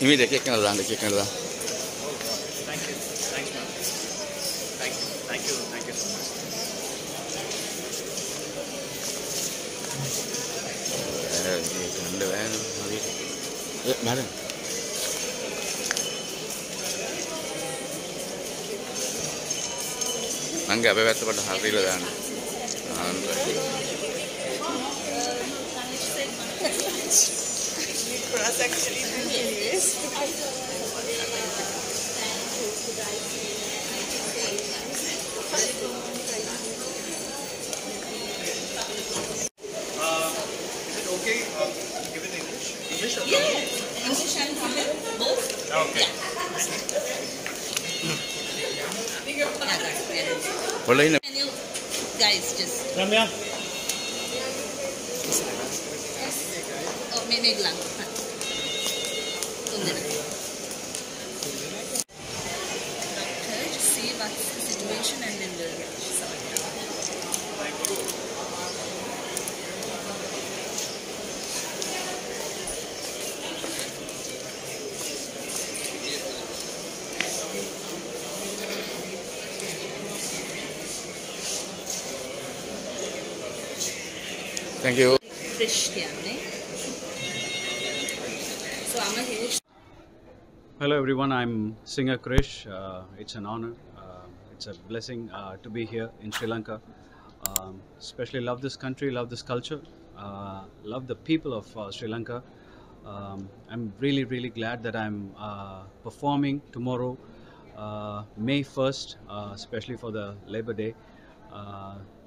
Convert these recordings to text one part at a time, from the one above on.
Immediate cake and the cake and the. Thank you. Thanks, man. Thank you. Thank you so much. Madam. Nanga, I have to have real than. Cross actually anyways. Is it okay? Give it English? English or Yeah, English and Tamil, both. Okay. Can you guys just... Ramya? Oh, maybe lang. Doctor, just see what's the situation and then we'll sort it out. Thank you. Christian, so I'm a huge... Hello everyone, I'm Singer Krish. It's an honor, it's a blessing to be here in Sri Lanka. Especially love this country, love this culture, love the people of Sri Lanka. I'm really glad that I'm performing tomorrow, May 1st, especially for the Labor Day.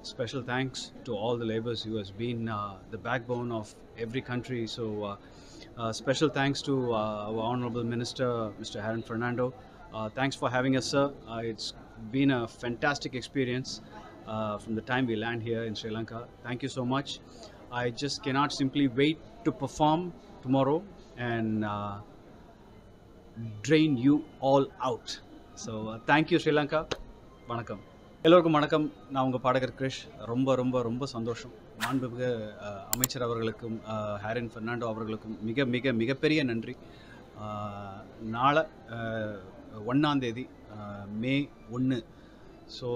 Special thanks to all the laborers who has been the backbone of every country. So special thanks to our Honorable Minister, Mr. Haran Fernando. Thanks for having us, sir. It's been a fantastic experience from the time we land here in Sri Lanka. Thank you so much. I just cannot simply wait to perform tomorrow and drain you all out. So thank you, Sri Lanka. Vanakkam. எல்லோருக்கும் வணக்கம். நான் உங்கள் பாடகர் கிரிஷ். ரொம்ப சந்தோஷம். மாண்புமிகு அமைச்சர் அவர்களுக்கும் ஹாரின் ஃபெர்னாண்டோ அவர்களுக்கும் மிகப்பெரிய நன்றி. நாளை 1ஆம் தேதி மே 1, ஸோ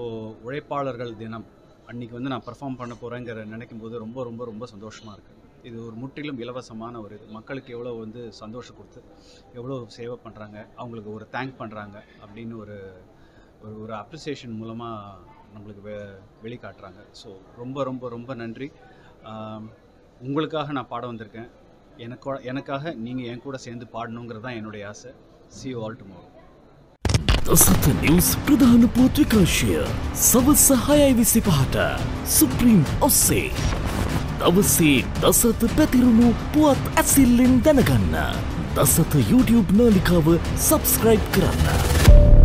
உழைப்பாளர்கள் தினம் அன்றைக்கி வந்து நான் பர்ஃபார்ம் பண்ண போகிறேங்கிற நினைக்கும் போது ரொம்ப சந்தோஷமாக இருக்குது. இது ஒரு முற்றிலும் இலவசமான ஒரு இது. மக்களுக்கு எவ்வளோ வந்து சந்தோஷம் கொடுத்து எவ்வளோ சேவை பண்ணுறாங்க, அவங்களுக்கு ஒரு தேங்க் பண்ணுறாங்க அப்படின்னு ஒரு அப்ரிசியேஷன் மூலமாக நம்மளுக்கு வெளிக்காட்டுறாங்க. ஸோ ரொம்ப நன்றி. உங்களுக்காக நான் பாட வந்திருக்கேன். எனக்காக நீங்கள் என் கூட சேர்ந்து பாடணுங்கிறது தான் என்னுடைய ஆசை. See you all tomorrow. Dasatha news ප්‍රධාන පුවත් විකාශය සවස් 6:25ට සුප්‍රීම් ඔස්සේ. දවසේ දසත පැතිරුණු පුවත් ඇසිල්ලෙන් දැනගන්න දසත YouTube නාලිකාව සබ්ස්ක්‍රයිබ් කරන්න.